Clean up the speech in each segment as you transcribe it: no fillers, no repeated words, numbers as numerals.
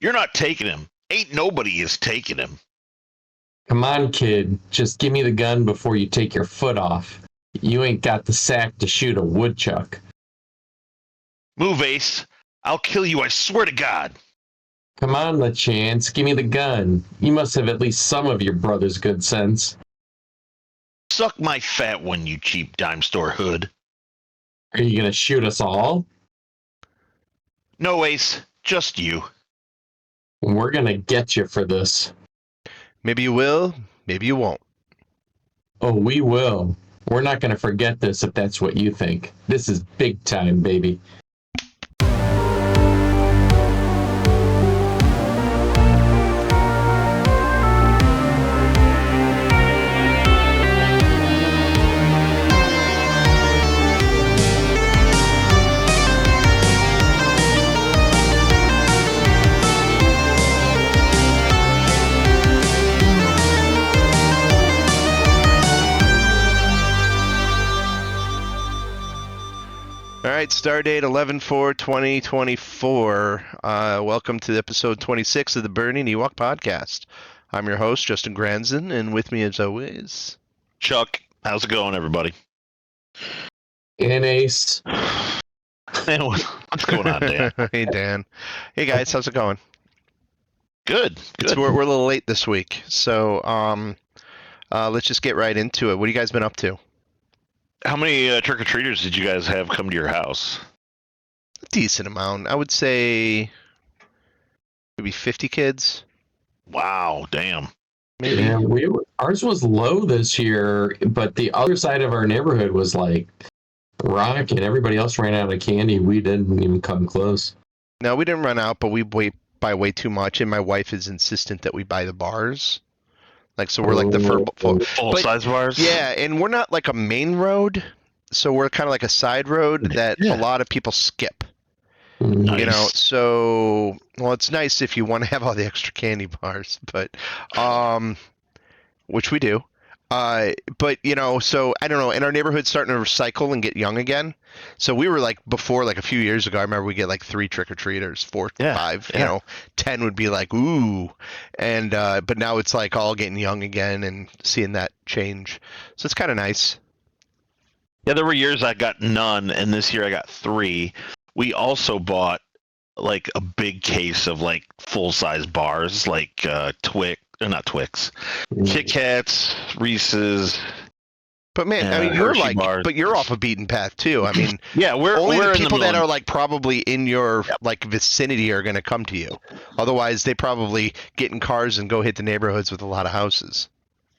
You're not taking him. Ain't nobody is taking him. Come on, kid. Just give me the gun before you take your foot off. You ain't got the sack to shoot a woodchuck. Move, Ace. I'll kill you, I swear to God. Come on, LeChance. Give me the gun. You must have at least some of your brother's good sense. Suck my fat one, you cheap dime store hood. Are you going to shoot us all? No, Ace. Just you. We're going to get you for this. Maybe you will, maybe you won't. Oh, we will. We're not going to forget this if that's what you think. This is big time, baby. All right, star date 11/4/2024. Welcome to episode 26 of the Burning Ewok podcast. I'm your host, Justin Granson, and with me as always... Chuck, how's it going, everybody? And Ace. Man, what's going on, Dan? Hey, Dan. Hey, guys, how's it going? Good. We're a little late this week, so let's just get right into it. What have you guys been up to? How many trick-or-treaters did you guys have come to your house? A decent amount. I would say maybe 50 kids. Wow, damn. Maybe. Yeah, ours was low this year, but the other side of our neighborhood was like rocking. Everybody else ran out of candy. We didn't even come close. No, we didn't run out, but we buy way too much, and my wife is insistent that we buy the bars. Like, so we're like the full-size bars? Yeah, and we're not like a main road, so we're kind of like a side road that a lot of people skip. Nice. You know, so, well, it's nice if you want to have all the extra candy bars, but, which we do. But, you know, so, I don't know, and our neighborhood's starting to recycle and get young again. So we were like, before, like a few years ago, I remember we get like 3 trick-or-treaters, 4, 5, you know, 10 would be like, ooh. And, but now it's like all getting young again and seeing that change. So it's kind of nice. Yeah, there were years I got none, and this year I got 3. We also bought like a big case of like full-size bars, like not Twix, Kit Kats, Reese's. But man, I mean, you're Hershey like, bars. but you're off a beaten path too. I mean, Yeah, we're only we're the in people the that middle. are like probably in your like vicinity are going to come to you. Otherwise, they probably get in cars and go hit the neighborhoods with a lot of houses.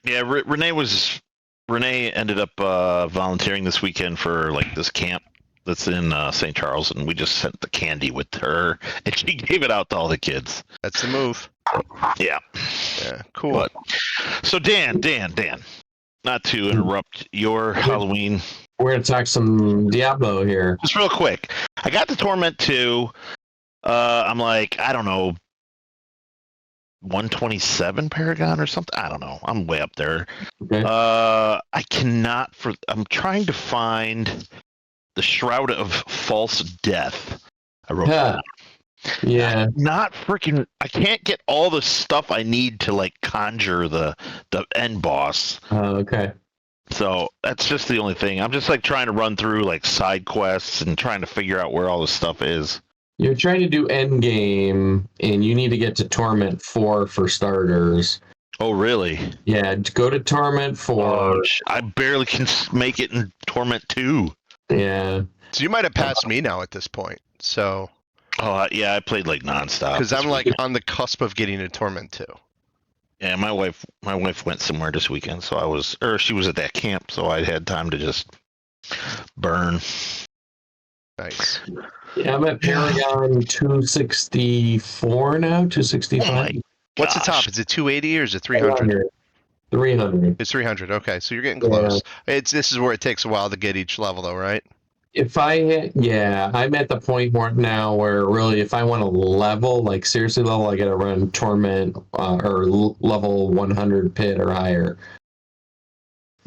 Yeah, Renee ended up volunteering this weekend for like this camp that's in St. Charles, and we just sent the candy with her, and she gave it out to all the kids. That's the move. Yeah. Yeah, cool. But, so Dan, not to interrupt your Halloween. We're going to talk some Diablo here. Just real quick. I got the Torment 2. I'm like, I don't know, 127 Paragon or something. I don't know. I'm way up there. Okay. I'm trying to find the Shroud of False Death. I wrote that down. Yeah. I can't get all the stuff I need to like conjure the end boss. Okay. So that's just the only thing. I'm just like trying to run through like side quests and trying to figure out where all this stuff is. You're trying to do endgame, and you need to get to Torment 4 for starters. Oh, really? Yeah, go to Torment 4. I barely can make it in Torment 2. Yeah. So you might have passed me now at this point. So. Oh, yeah, I played like nonstop. Because I'm like on the cusp of getting to Torment 2. Yeah, my wife went somewhere this weekend, so she was at that camp, so I had time to just burn. Nice. Yeah, I'm at Paragon 264 now, 265. What's the top? Is it 280 or is it 300? 300. It's 300. Okay, so you're getting close. Yeah. This is where it takes a while to get each level, though, right? I'm at the point where really, if I want to level, like seriously level, I got to run Torment or level 100 pit or higher.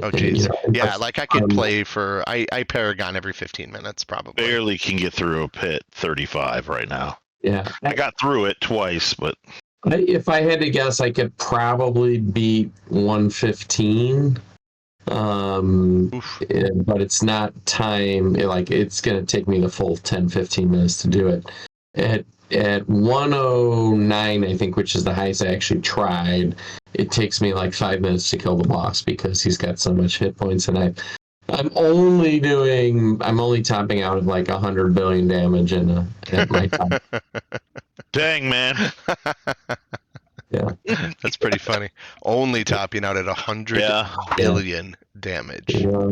Oh, geez. Yeah, like I could play for, I Paragon every 15 minutes, probably. Barely can get through a pit 35 right now. Yeah. I got through it twice, but If I had to guess, I could probably beat 115. Oof. But it's not time. Like it's going to take me the full 10, 15 minutes to do it. At 109, I think, which is the highest I actually tried, it takes me like 5 minutes to kill the boss because he's got so much hit points, and I'm only topping out of like 100 billion damage at my top. dang, man. Yeah. That's pretty funny. Only topping out at 100 Yeah. billion damage. Yeah.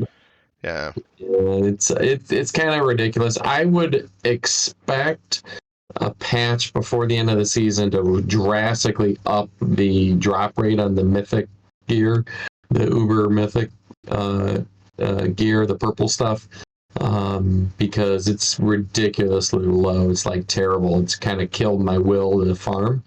Yeah. It's kind of ridiculous. I would expect a patch before the end of the season to drastically up the drop rate on the mythic gear, the uber mythic gear, the purple stuff, because it's ridiculously low. It's like terrible. It's kind of killed my will to farm.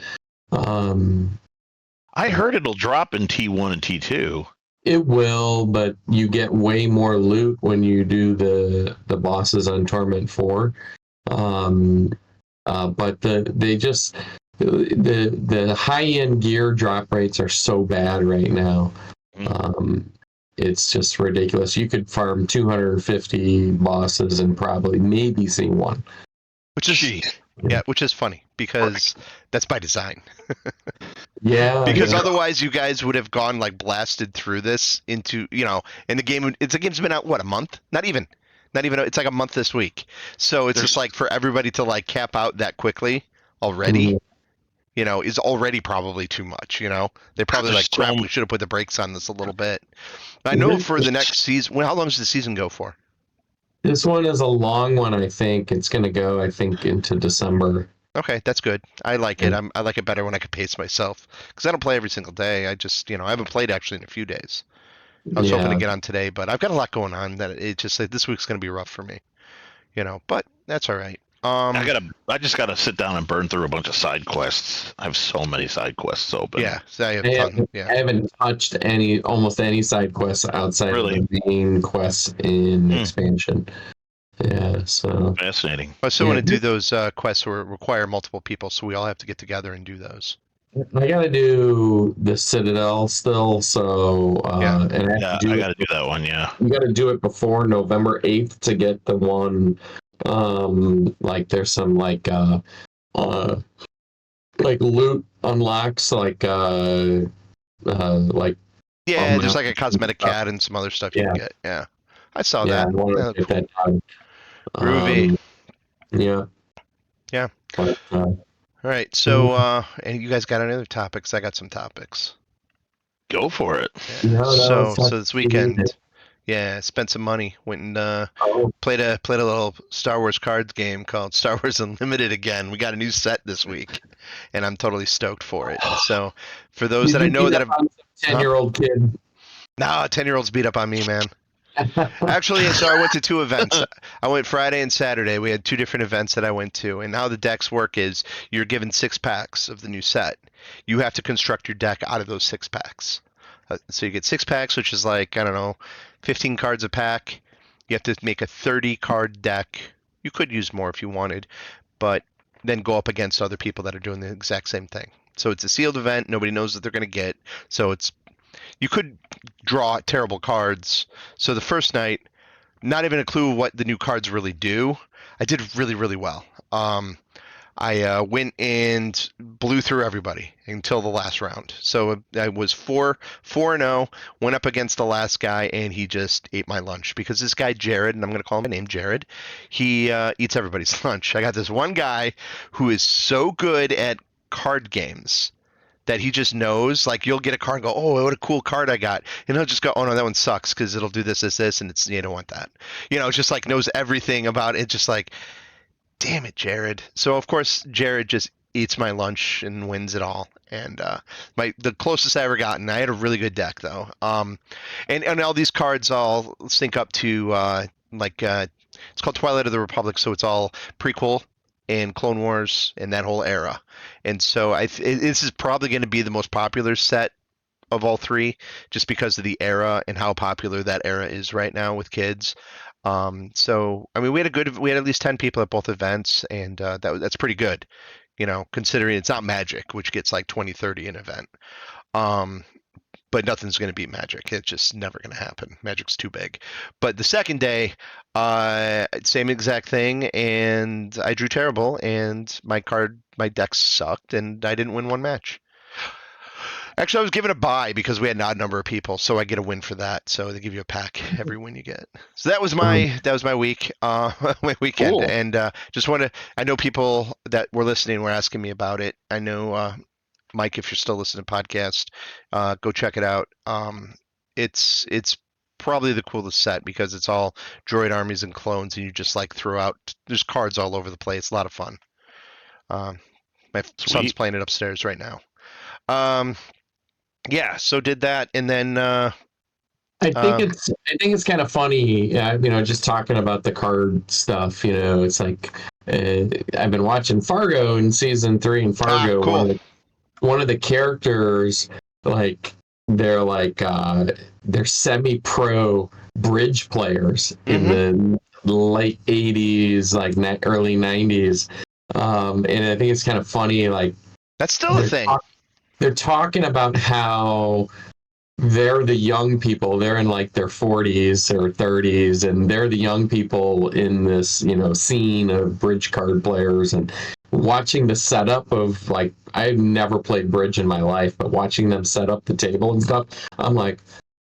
I heard it'll drop in T1 and T2. It will, but you get way more loot when you do the bosses on Torment 4. But the high end gear drop rates are so bad right now. It's just ridiculous. You could farm 250 bosses and probably maybe see one. Which is funny because that's by design. Yeah. Because otherwise you guys would have gone like blasted through this into, and the game's been out what, a month? Not even it's like a month this week. So it's just like for everybody to like cap out that quickly already, is already probably too much, They probably like, crap, we should have put the brakes on this a little bit. I know for the next season, how long does the season go for? This one is a long one, I think. It's going to go, I think, into December. Okay, that's good. I like it. I like it better when I can pace myself because I don't play every single day. I just, I haven't played actually in a few days. I was hoping to get on today, but I've got a lot going on that it just like this week's going to be rough for me, but that's all right. I just gotta sit down and burn through a bunch of side quests. I have so many side quests open. Yeah, so I have fun. Yeah. I haven't touched almost any side quests outside of the main quests in expansion. Yeah, so fascinating. I still want to do those quests where require multiple people, so we all have to get together and do those. I got to do the Citadel still, so and I got to do that one. Yeah, you got to do it before November 8th to get the one. Like there's some like loot unlocks like there's like a cosmetic cat and some other stuff you can get. Yeah, I saw that. I want to get that done. Groovy. Yeah. But, all right. So, and you guys got any other topics? I got some topics. Go for it. Yeah. So this weekend, spent some money. Went and played a little Star Wars cards game called Star Wars Unlimited again. We got a new set this week, and I'm totally stoked for it. So, for those that I know that have 10-year-old kid. No, 10-year-olds beat up on me, man. Actually, so I went to two events. I went Friday and Saturday. We had two different events that I went to. And how the decks work is you're given 6 packs of the new set. You have to construct your deck out of those 6 packs. So you get 6 packs, which is like, 15 cards a pack. You have to make a 30-card deck. You could use more if you wanted, but then go up against other people that are doing the exact same thing. So it's a sealed event. Nobody knows what they're going to get. So you could draw terrible cards. So the first night, not even a clue what the new cards really do. I did really, really well. I went and blew through everybody until the last round. So I was 4-0, went up against the last guy, and he just ate my lunch. Because this guy, Jared, and I'm going to call him by name, Jared, he eats everybody's lunch. I got this one guy who is so good at card games that he just knows, like, you'll get a card and go, oh, what a cool card I got. And he'll just go, oh, no, that one sucks because it'll do this, and you don't want that. It's just like knows everything about it. Just like, damn it, Jared. So, of course, Jared just eats my lunch and wins it all. And the closest I ever gotten, I had a really good deck, though. And all these cards all sync up to, it's called Twilight of the Republic, so it's all prequel and Clone Wars and that whole era. And so this is probably going to be the most popular set of all three, just because of the era and how popular that era is right now with kids. So I mean, we had at least 10 people at both events, and that's pretty good, considering it's not Magic, which gets like 20, 30 an event. Um, but nothing's going to beat Magic. It's just never going to happen. Magic's too big. But the second day, same exact thing, and I drew terrible, and my deck sucked, and I didn't win one match. Actually, I was given a bye because we had an odd number of people, so I get a win for that. So they give you a pack every win you get. So that was my week, my weekend, Cool. and just want to. I know people that were listening were asking me about it. I know Mike, if you're still listening to the podcast, go check it out. It's probably the coolest set because it's all droid armies and clones, and you just like throw out. There's cards all over the place. A lot of fun. My son's playing it upstairs right now. Yeah, so did that, and then I think it's kind of funny, just talking about the card stuff. It's like I've been watching Fargo in season 3, and Fargo, cool. one of the characters, like they're semi-pro bridge players in the late 80s, like early 90s, and I think it's kind of funny, like that's still a thing. They're talking about how they're the young people. They're in like their 40s or 30s, and they're the young people in this, scene of bridge card players. And watching the setup of, like, I've never played bridge in my life, but watching them set up the table and stuff, I'm like,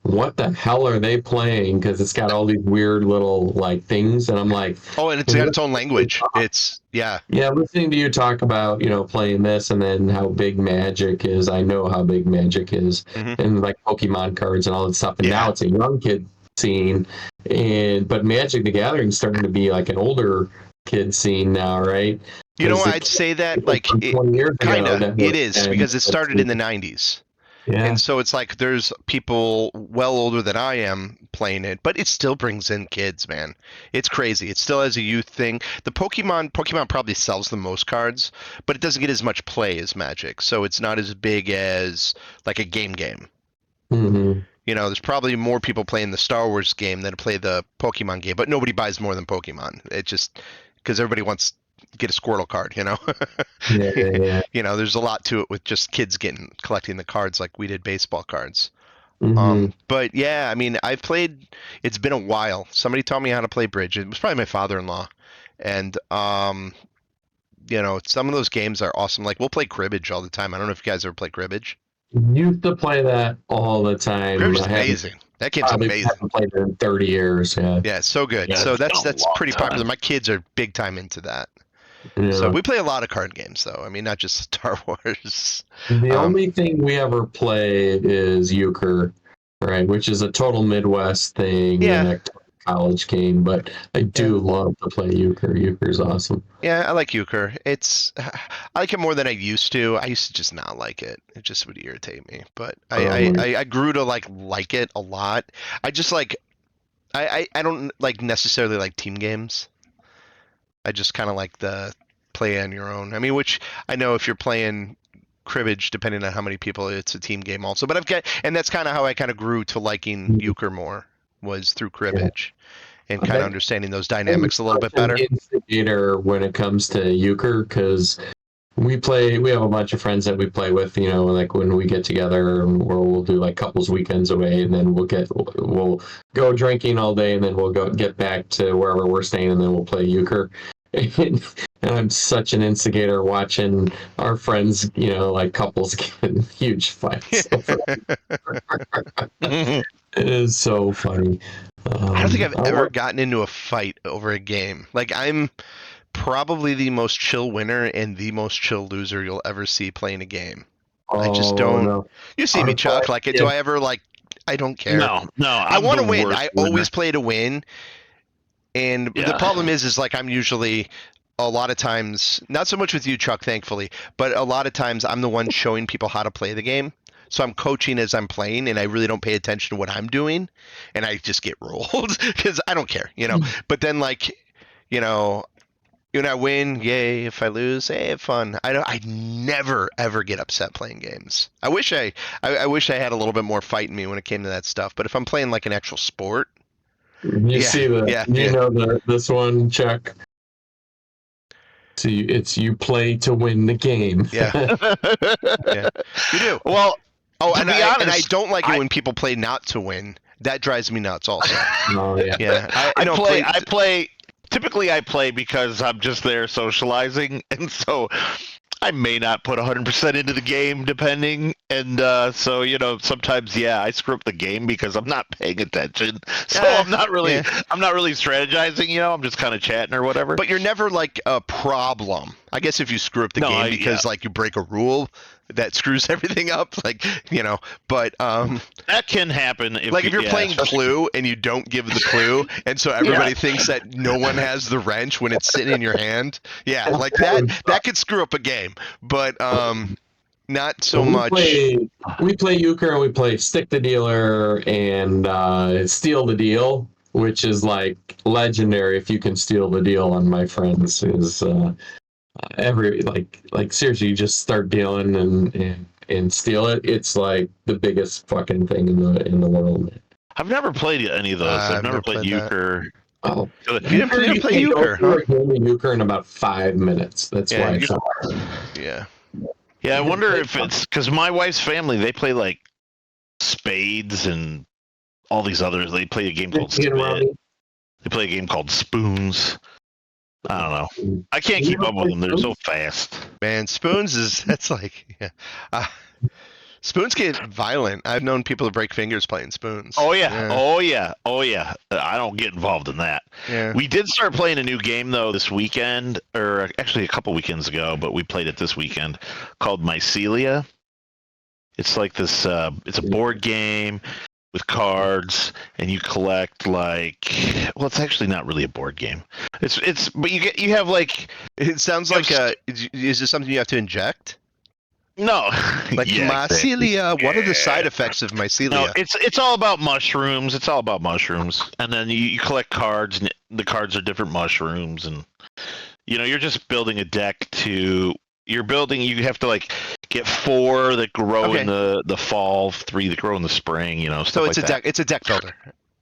what the hell are they playing? Because it's got all these weird little like things, and I'm like, oh, and it's got its own language. It's yeah, listening to you talk about playing this, and then how big Magic is. I know how big Magic is, and like Pokemon cards and all that stuff. And now it's a young kid scene, but Magic the Gathering is starting to be like an older kid scene now, right? I'd say that like 20 years kind ago, of it is because it started in the 90s. Yeah. And so it's like there's people well older than I am playing it, but it still brings in kids, man. It's crazy. It still has a youth thing. The Pokemon probably sells the most cards, but it doesn't get as much play as Magic. So it's not as big as like a game. Mm-hmm. There's probably more people playing the Star Wars game than play the Pokemon game, but nobody buys more than Pokemon. It just because everybody wants get a Squirtle card, Yeah. There's a lot to it with just kids collecting the cards like we did baseball cards. But yeah, I mean, it's been a while. Somebody taught me how to play bridge. It was probably my father-in-law. And some of those games are awesome. Like we'll play cribbage all the time. I don't know if you guys ever play cribbage. Used to play that all the time. Cribbage is amazing. That game's amazing. Haven't played it in 30 years. Yeah, it's so good. Yeah, so that's pretty popular. My kids are big time into that. Yeah. So we play a lot of card games, though. I mean, not just Star Wars. The only thing we ever play is euchre, right? Which is a total Midwest thing. Yeah. And a college game, but I do love to play euchre. Euchre's awesome. Yeah, I like euchre. I like it more than I used to. I used to just not like it. It just would irritate me. But I grew to like it a lot. I just like I don't like necessarily like team games. I just kind of like the play on your own. I mean, which I know if you're playing cribbage, depending on how many people, it's a team game also. But and that's kind of how I kind of grew to liking euchre more, was through cribbage and kind of understanding those dynamics a little bit better. Instigator when it comes to euchre, because we have a bunch of friends that we play with, like when we get together, we'll do like couples weekends away, and then we'll go drinking all day, and then we'll get back to wherever we're staying, and then we'll play euchre. And I'm such an instigator watching our friends, like couples getting huge fights. It is so funny. I don't think I've ever gotten into a fight over a game. Like I'm probably the most chill winner and the most chill loser you'll ever see playing a game. I just don't. No. You see me, Chuck. Like, do I ever like? I don't care. No. I want to win. I always play to win. And the problem is like I'm usually a lot of times, not so much with you, Chuck, thankfully, but a lot of times I'm the one showing people how to play the game. So I'm coaching as I'm playing, and I really don't pay attention to what I'm doing, and I just get rolled because I don't care, But then, like, when I win, yay! If I lose, hey, fun. I never ever get upset playing games. I wish I had a little bit more fight in me when it came to that stuff. But if I'm playing like an actual sport, You Yeah, see yeah, you yeah. know this one, Chuck. See, it's you play to win the game. Yeah, yeah. You do. Well, Oh, to and be I honest, don't like it when people play not to win. That drives me nuts. Also. Oh yeah. Yeah. I play. Typically, I play because I'm just there socializing, and so I may not put 100% into the game, depending. And so sometimes, yeah, I screw up the game because I'm not paying attention. So I'm not really strategizing. I'm just kind of chatting or whatever. But you're never like a problem. I guess if you screw up the No, game because like you break a rule that screws everything up, like But that can happen. If you're playing Clue and you don't give the clue, and so everybody thinks that no one has the wrench when it's sitting in your hand. Yeah, like that could screw up a game. But not so much. We play euchre and we play stick the dealer and steal the deal, which is like legendary if you can steal the deal on my friends. Is every like seriously, you just start dealing and steal it. It's like the biggest fucking thing in the world. I've never played any of those. I've never played euchre. Oh, you didn't play euchre, huh? Euchre in about 5 minutes. That's why. Yeah. Yeah, I wonder if it's because my wife's family, they play like spades and all these others. They play a game called Spit. They play a game called Spoons. I don't know. I can't keep up with them. They're so fast. Man, Spoons that's like, yeah. Spoons get violent. I've known people to break fingers playing Spoons. Oh yeah. I don't get involved in that. Yeah. We did start playing a new game though this weekend, or actually a couple weekends ago, but we played it this weekend called Mycelia. It's like this. It's a board game with cards, and you collect well, it's actually not really a board game. But you have like. It sounds like is this something you have to inject? No, like mycelia. What are the side effects of mycelia? No, it's all about mushrooms. It's all about mushrooms, and then you collect cards, and the cards are different mushrooms, and you're just building a deck to. You have to like get 4 that grow in the fall, 3 that grow in the spring. So it's It's a deck builder.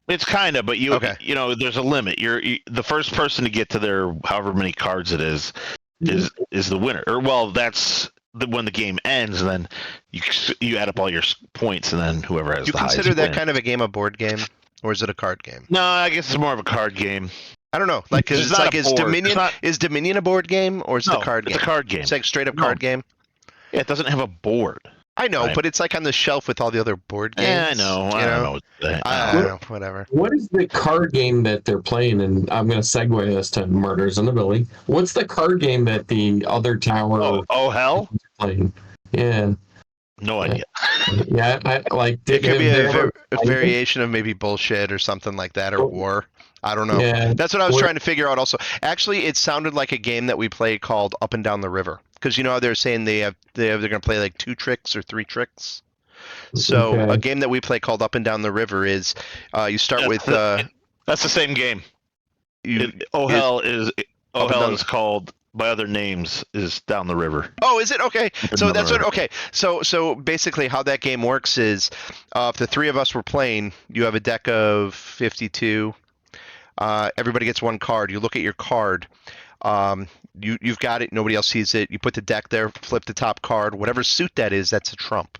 It's kind of, but there's a limit. You're the first person to get to their however many cards it is the winner. Or that's when the game ends, and then you add up all your points, and then whoever has the highest. You consider that kind of a game a board game, or is it a card game? No, I guess it's more of a card game. I don't know. Like, is Dominion a board game, or is it a card game? It's a card game. It's like straight up card game. Yeah, it doesn't have a board. I know, but it's like on the shelf with all the other board games. Yeah, I know. I don't know. Whatever. What is the card game that they're playing? And I'm going to segue this to Murders in the Building. What's the card game that the other tower? Oh hell! Playing? Yeah. No idea. Yeah, I like. It could be a variation of maybe bullshit or something like that, or war. I don't know. Yeah. That's what I was trying to figure out. Also, actually, it sounded like a game that we play called Up and Down the River. Because how they're saying they're going to play like 2 tricks or 3 tricks. So a game that we play called Up and Down the River is you start with. That's the same game. Hell is called by other names is Down the River. Oh, is it? Okay. So that's what. Okay. So basically, how that game works is, if the 3 of us were playing, you have a deck of 52. Everybody gets 1 card. You look at your card. You've got it. Nobody else sees it. You put the deck there. Flip the top card. Whatever suit that is, that's a trump.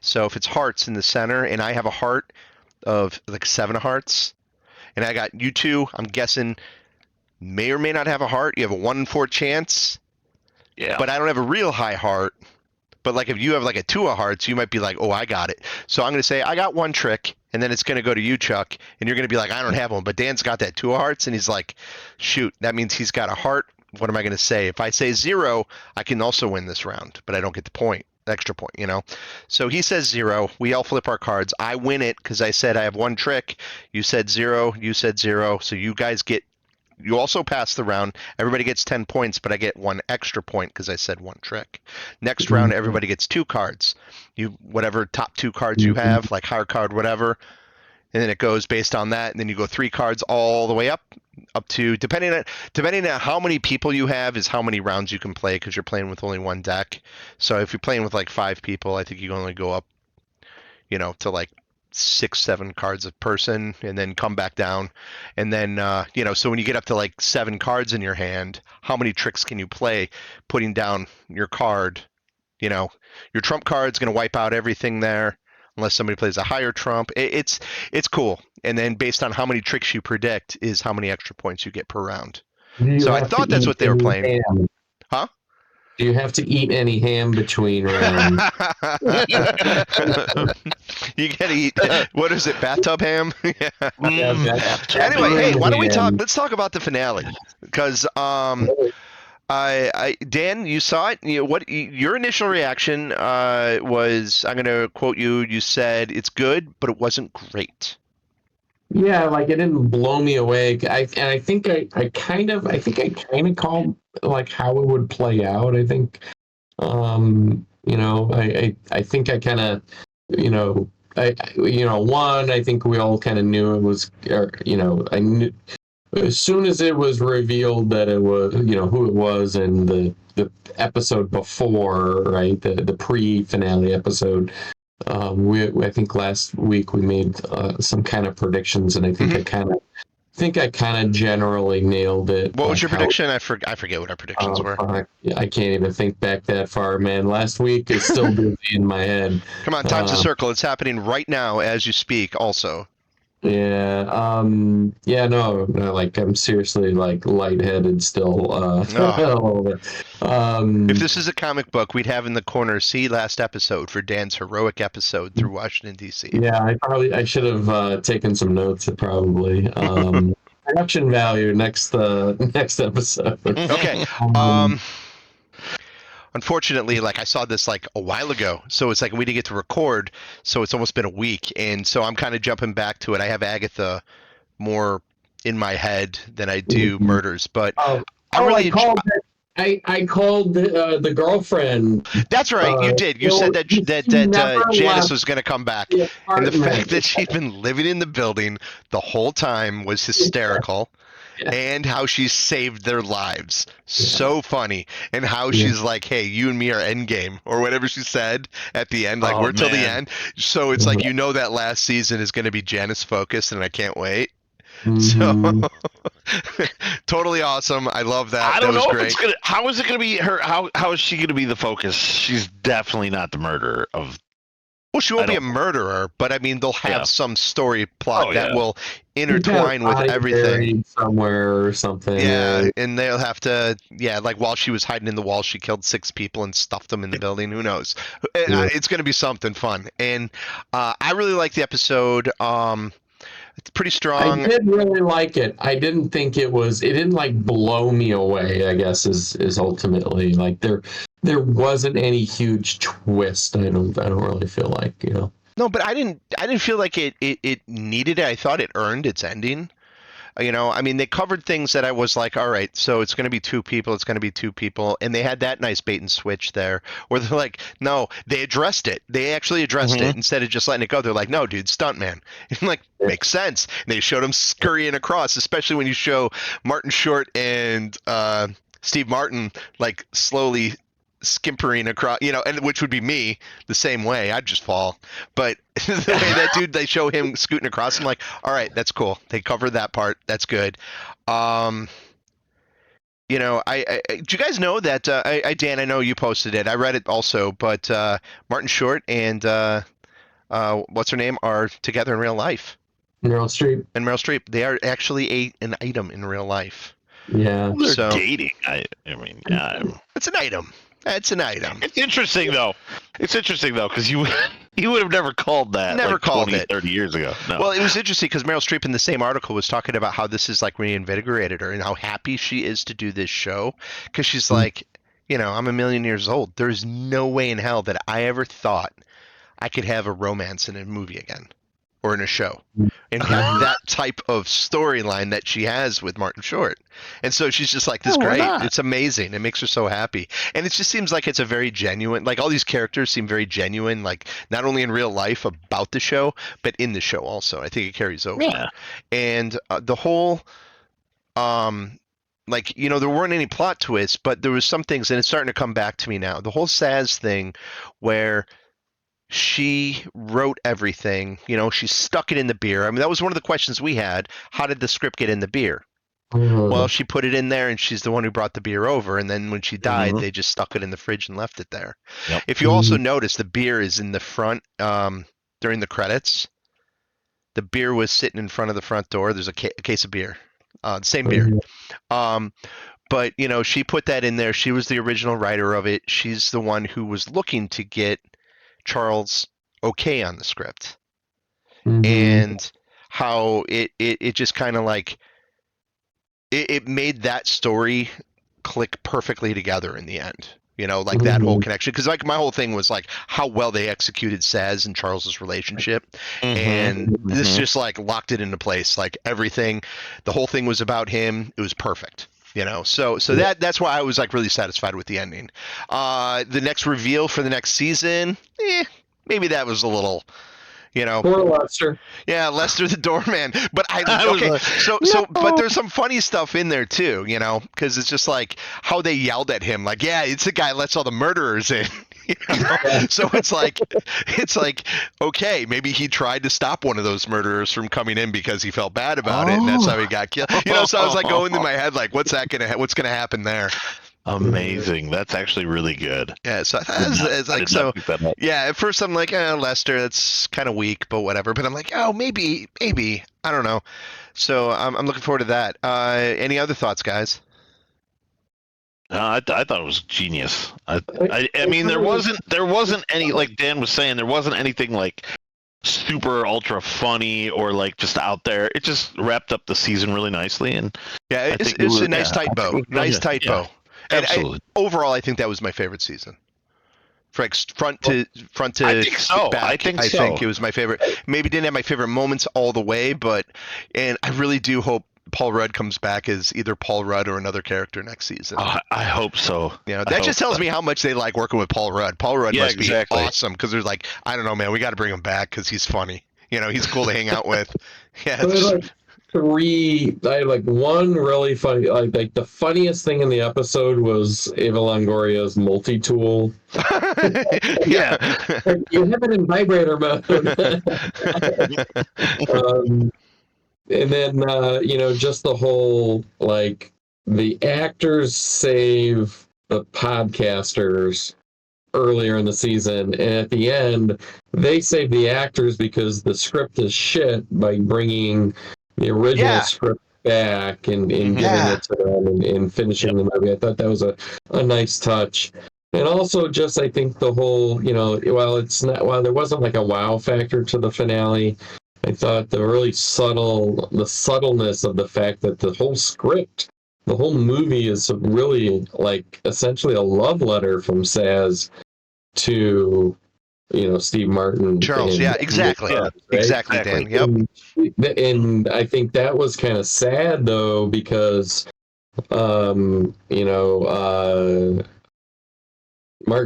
So if it's hearts in the center, and I have a heart of like 7 of hearts, and I got you 2, I'm guessing may or may not have a heart. You have a 1 in 4 chance. Yeah. But I don't have a real high heart. But like if you have like a 2 of hearts, you might be like, oh, I got it. So I'm going to say I got 1 trick, and then it's going to go to you, Chuck, and you're going to be like, I don't have one. But Dan's got that 2 of hearts, and he's like, shoot, that means he's got a heart. What am I going to say? If I say 0, I can also win this round, but I don't get the point, extra point, So he says 0. We all flip our cards. I win it because I said I have 1 trick. You said 0. You said 0. So you guys you also pass the round. Everybody gets 10 points, but I get 1 extra point because I said 1 trick. Next round, everybody gets 2 cards. Whatever top 2 cards you have, like higher card, whatever. And then it goes based on that, and then you go 3 cards all the way up to depending on how many people you have is how many rounds you can play because you're playing with only 1 deck. So if you're playing with like 5 people, I think you can only go up, to like 6-7 cards a person, and then come back down, and then so when you get up to like 7 cards in your hand, how many tricks can you play putting down your card? Your trump card's going to wipe out everything there unless somebody plays a higher trump. It's cool, and then based on how many tricks you predict is how many extra points you get per round. So I thought that's what they were playing. Ham? Huh? Do you have to eat any ham between rounds? You gotta eat, what is it, bathtub ham? Yeah. Anyway, Bathtub hey, why don't we ham. let's talk about the finale, because Dan, you saw it. What your initial reaction was? I'm gonna quote you. You said it's good, but it wasn't great. Yeah, like it didn't blow me away. I think I kind of called like how it would play out. I think, I think I kind of, one, I think we all kind of knew it was, I knew as soon as it was revealed that it was, who it was, and the episode before, right, the pre-finale episode. I think last week we made some kind of predictions, and I think I kind of generally nailed it. What was your prediction? I forget what our predictions were. I can't even think back that far, man. Last week is still busy in my head. Come on, time's a circle. It's happening right now as you speak. Also. Yeah. No, like I'm seriously like lightheaded still. If this is a comic book, we'd have in the corner, see last episode for Dan's heroic episode through Washington, D.C. Yeah, I should have taken some notes probably. Production value next episode. Okay. Unfortunately, like I saw this like a while ago, so it's like we didn't get to record, so it's almost been a week, and so I'm kind of jumping back to it. I have Agatha more in my head than I do Murders, but I called the girlfriend. That's right, you did. You said that Janice was going to come back, and the fact that she'd been living in the building the whole time was hysterical. Yeah. And how she saved their lives. So funny. And how she's like, hey, you and me are endgame, or whatever she said at the end. Like, we're till the end. So it's like, that last season is going to be Janice focused, and I can't wait. So totally awesome. I love that. I don't know great. if it's gonna. How is it gonna be her? How is she gonna be the focus? She's definitely not the murderer of. Well, she won't be a murderer, but I mean, they'll have some story plot that will intertwine with everything somewhere or something. Yeah, and they'll have to. Yeah, like while she was hiding in the wall, she killed 6 people and stuffed them in the building. Who knows? It's going to be something fun, and I really like the episode. It's pretty strong. I did really like it. I didn't think it didn't like blow me away, I guess is ultimately like there wasn't any huge twist. I don't really feel like, No, but I didn't feel like it needed it. I thought it earned its ending. I mean, they covered things that I was like, all right, so it's going to be 2 people. It's going to be 2 people. And they had that nice bait and switch there where they're like, no, they addressed it. They actually addressed it instead of just letting it go. They're like, no, dude, stuntman. And like, makes sense. And they showed him scurrying across, especially when you show Martin Short and Steve Martin like slowly skimpering across, and which would be me the same way. I'd just fall. But the way that dude, they show him scooting across, I'm like, all right, that's cool. They covered that part. That's good. I do you guys know that Dan, I know you posted it. I read it also, but Martin Short and what's her name are together in real life. Meryl Streep. They are actually an item in real life. Yeah. They're dating. I mean, it's an item. That's an item. It's interesting though. Because you would have never called that. Never called 20, it 30 years ago. No. Well, it was interesting because Meryl Streep in the same article was talking about how this is like reinvigorated her and how happy she is to do this show, because she's like, I'm a million years old. There's no way in hell that I ever thought I could have a romance in a movie again or in a show and have that type of storyline that she has with Martin Short. And so she's just like, this great. It's amazing. It makes her so happy. And it just seems like it's a very genuine, like all these characters seem very genuine, like not only in real life about the show, but in the show also. I think it carries over. Yeah. And the whole, there weren't any plot twists, but there was some things, and it's starting to come back to me now. The whole Saz thing where she wrote everything. She stuck it in the beer. I mean, that was one of the questions we had. How did the script get in the beer? Well, she put it in there, and she's the one who brought the beer over. And then when she died, they just stuck it in the fridge and left it there. Yep. If you also notice, the beer is in the front during the credits. The beer was sitting in front of the front door. There's a case of beer, the same beer. But she put that in there. She was the original writer of it. She's the one who was looking to get Charles okay on the script, and how it just kind of like it made that story click perfectly together in the end. Like that whole connection. Because like my whole thing was like how well they executed Saz and Charles's relationship, and this just like locked it into place. Like everything, the whole thing was about him. It was perfect. So that's why I was like really satisfied with the ending. The next reveal for the next season, maybe that was a little. Poor Lester. Yeah, Lester the doorman. But but there's some funny stuff in there too, because it's just like how they yelled at him, like, yeah, it's the guy that lets all the murderers in. So it's like, okay, maybe he tried to stop one of those murderers from coming in because he felt bad about it, and that's how he got killed. So I was like going through my head, like, what's gonna happen there? Amazing. That's actually really good. Yeah, so it's like yeah, at first I'm like, Lester, that's kind of weak, but whatever. But I'm like, oh, maybe, I don't know. So I'm looking forward to that. Any other thoughts, guys? I thought it was genius. I mean, there wasn't any, like Dan was saying, there wasn't anything like super ultra funny or like just out there. It just wrapped up the season really nicely, and yeah, it's a nice tight bow. Nice tight bow. And absolutely. Overall, I think that was my favorite season. Front to I think so. back. I think it was my favorite. Maybe didn't have my favorite moments all the way, and I really do hope Paul Rudd comes back as either Paul Rudd or another character next season. I hope so. That just tells me how much they like working with Paul Rudd. Paul Rudd must be exactly. awesome because there's like, I don't know, man, we got to bring him back because he's funny. He's cool to hang out with. Yeah. I had like one really funny, like the funniest thing in the episode was Eva Longoria's multi-tool. Yeah. You have it in vibrator mode. And then, just the whole, like, the actors save the podcasters earlier in the season, and at the end, they save the actors because the script is shit by bringing the original script back and giving it to them and finishing the movie. I thought that was a nice touch. And also just, I think the whole, while there wasn't like a wow factor to the finale, I thought the subtleness of the fact that the whole script, the whole movie is really like essentially a love letter from Saz to, Steve Martin. Charles, exactly. Right? Exactly, Dan. Yep. And I think that was kind of sad though, because, Martin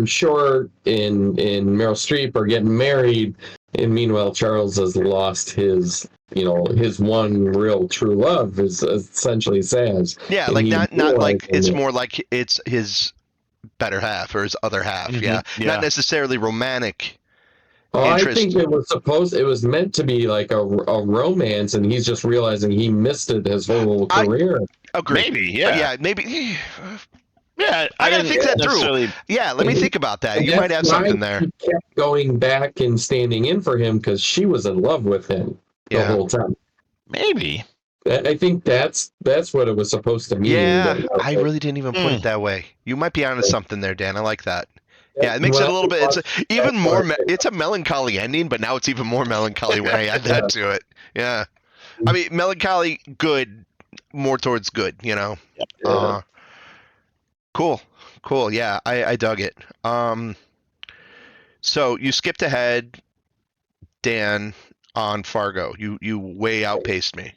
Short and Meryl Streep are getting married, and meanwhile Charles has lost his one real true love, is essentially Saz. Yeah, like not like it's more like it's his better half or his other half. Yeah. Not necessarily romantic. I think it was meant to be like a romance, and he's just realizing he missed it his whole career. Agree. Maybe, yeah. Maybe. Yeah, I gotta think that through. Yeah, let me think about that. You might have something there. He kept going back and standing in for him because she was in love with him the whole time. Maybe. I think that's what it was supposed to mean. Yeah, I really didn't even put it that way. You might be onto something there, Dan. I like that. Yeah, it makes it a little bit. It's a melancholy ending, but now it's even more melancholy when I add that to it. Yeah, I mean melancholy, good, more towards good. Cool. Yeah, I dug it. So you skipped ahead, Dan, on Fargo. You way outpaced me.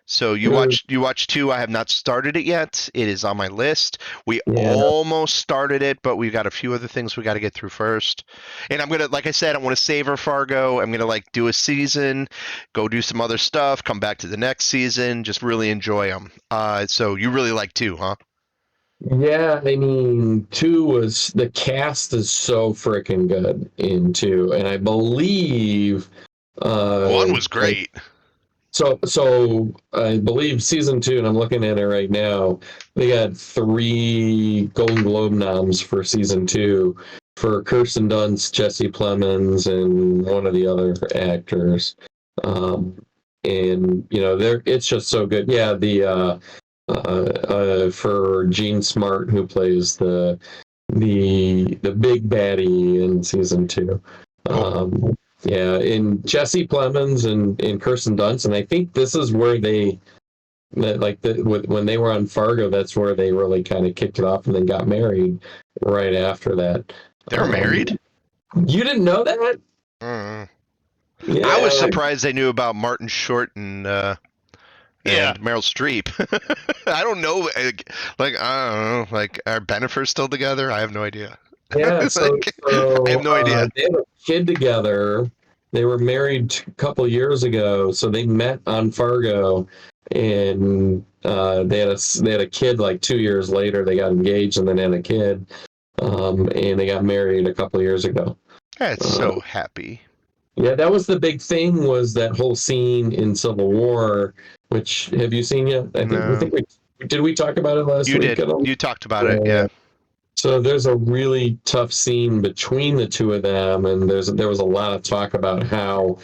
So you watched 2. I have not started it yet. It is on my list. We almost started it, but we've got a few other things we got to get through first. And I'm gonna, like I said, I want to savor Fargo. I'm gonna do a season, go do some other stuff, come back to the next season, just really enjoy them. So you really like 2, huh? Yeah, I mean, the cast is so freaking good in two, and I believe One was like great. so I believe season two, and I'm looking at it right now. They got 3 Golden Globe noms for season two for Kirsten Dunst, Jesse Plemons, and one of the other actors. Um, and it's just so good. Yeah, for Gene Smart, who plays the big baddie in season two. Yeah, in Jesse Plemons and Kirsten Dunst, and I think this is where when they were on Fargo, that's where they really kind of kicked it off, and then got married right after that. They're married? You didn't know that? Mm. Yeah, I was surprised they knew about Martin Short and Yeah. Meryl Streep. I don't know. I don't know. Like, are Bennifer still together? I have no idea. Yeah, so I have no idea. they had a kid together. They were married a couple years ago, so they met on Fargo, and they had a kid like 2 years later. They got engaged and then had a kid, and they got married a couple years ago. That's so happy. Yeah, that was the big thing, was that whole scene in Civil War. Which, have you seen yet? Did we talk about it last You week? did. You talked about it. Yeah. So there's a really tough scene between the two of them, and there was a lot of talk about how,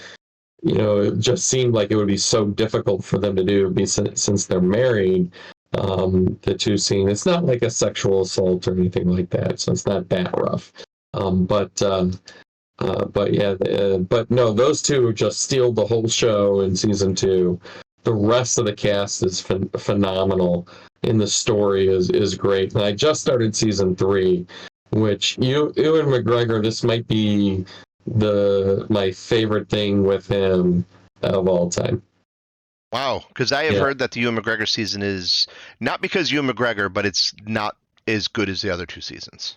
it just seemed like it would be so difficult for them to do, since they're married. The two scene, it's not like a sexual assault or anything like that, so it's not that rough. But no, those two just steal the whole show in season two. The rest of the cast is phenomenal, and the story is great. And I just started season three, which Ewan McGregor, this might be my favorite thing with him of all time. Wow, because I have heard that the Ewan McGregor season is not because Ewan McGregor, but it's not as good as the other two seasons.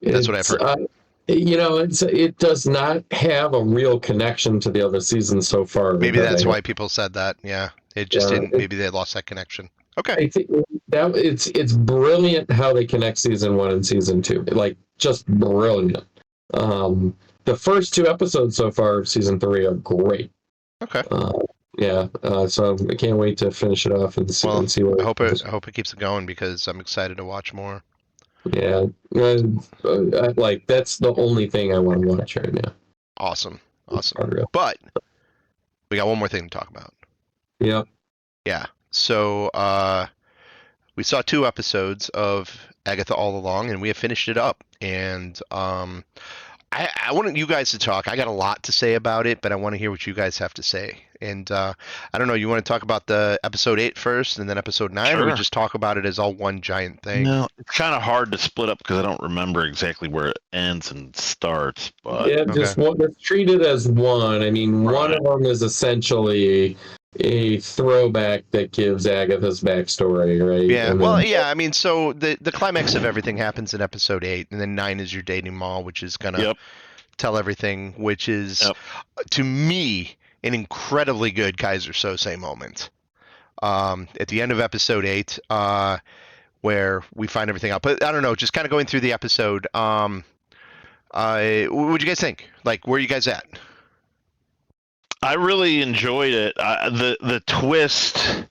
That's what I've heard. It does not have a real connection to the other seasons so far. Maybe that's why people said that. Yeah, it just didn't. Maybe they lost that connection. Okay. I think that it's brilliant how they connect season one and season two. Like, just brilliant. The first 2 episodes so far of season three are great. Okay. So I can't wait to finish it off and see what. I hope it keeps it going, because I'm excited to watch more. Yeah, that's the only thing I want to watch right now. Awesome. But we got one more thing to talk about. Yep. Yeah. So we saw 2 episodes of Agatha All Along, and we have finished it up. And I wanted you guys to talk. I got a lot to say about it, but I want to hear what you guys have to say. And I don't know, you want to talk about the episode 8 first, and then episode 9, Sure. or we just talk about it as all one giant thing? No, it's kind of hard to split up because I don't remember exactly where it ends and starts. But Yeah, let's treat it as one. I mean, one of them is essentially a throwback that gives Agatha's backstory, right? Yeah. I mean, so the climax of everything happens in episode 8, and then 9 is your dating mall, which is gonna tell everything, which is to me an incredibly good Kaiser Sose moment. At the end of episode 8, where we find everything out. But I don't know, just kind of going through the episode. What would you guys think? Like, where are you guys at? I really enjoyed it. The twist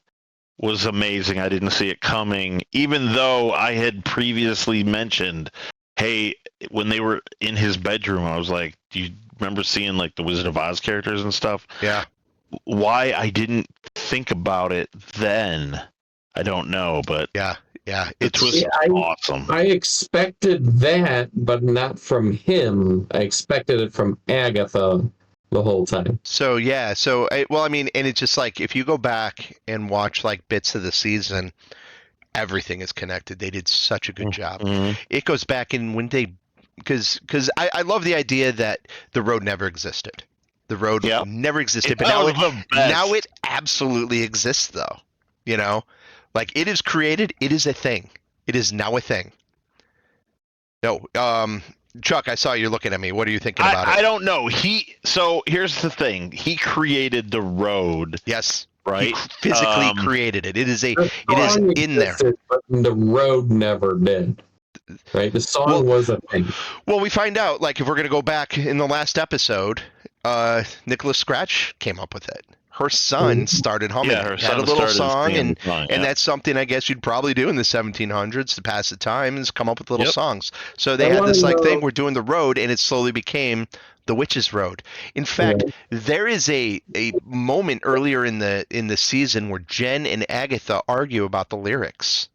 was amazing. I didn't see it coming, even though I had previously mentioned, hey, when they were in his bedroom, I was like, do you remember seeing like the Wizard of Oz characters and stuff? Yeah. Why I didn't think about it then, I don't know, but yeah, it was awesome. I expected that, but not from him. I expected it from Agatha the whole time. So I mean, and it's just like, if you go back and watch like bits of the season, everything is connected. They did such a good job. It goes back in when they, because I love the idea that the road never existed. The road never existed, but now it absolutely exists, though. Like, it is created. It is a thing. It is now a thing. No, Chuck, I saw you looking at me. What are you thinking about it? I don't know. So here's the thing. He created the road. Yes. right? Physically created it. It is The song in there. existed, but the road never did. Right? The song was a thing. Well, we find out, like, if we're going to go back in the last episode, Nicholas Scratch came up with it. Her son started humming Yeah, her it. Had a son little started song, singing and the song, and yeah. that's something I guess you'd probably do in the 1700s to pass the time, is come up with little Yep. songs. So they I had this wanna like thing, know- we're doing the road, and it slowly became the Witch's Road. In fact, there is a moment earlier in the season where Jen and Agatha argue about the lyrics,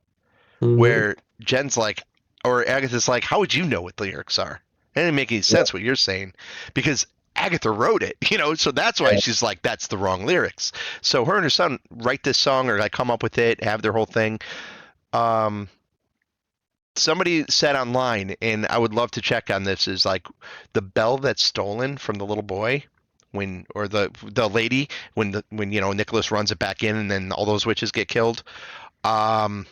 where Jen's like, or Agatha's like, how would you know what the lyrics are? It didn't make any sense what you're saying, because Agatha wrote it, so that's why she's like, that's the wrong lyrics. So her and her son write this song, or like come up with it, have their whole thing. Somebody said online, and I would love to check on this, is like the bell that's stolen from the little boy, or the lady, when Nicholas runs it back in, and then all those witches get killed. That's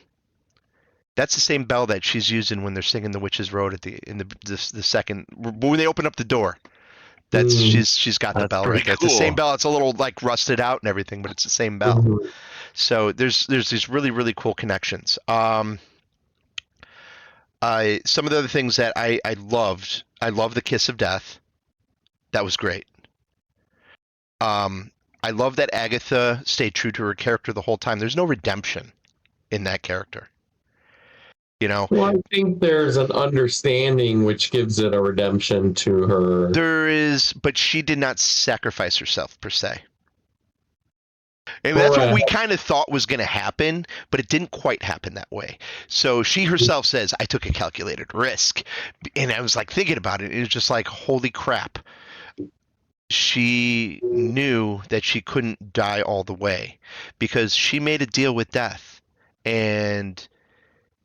the same bell that she's using when they're singing the Witch's Road in the second, when they open up the door. That's she's got the bell right there. It's the same bell. It's a little like rusted out and everything, but it's the same bell. So there's these really, really cool connections. Some of the other things that I loved, I love the Kiss of Death. That was great. I love that Agatha stayed true to her character the whole time. There's no redemption in that character. Well, I think there's an understanding which gives it a redemption to her. There is, but she did not sacrifice herself per se. And that's what we kind of thought was going to happen, but it didn't quite happen that way. So she herself says, I took a calculated risk. And I was like thinking about it. It was just like, holy crap. She knew that she couldn't die all the way because she made a deal with death. And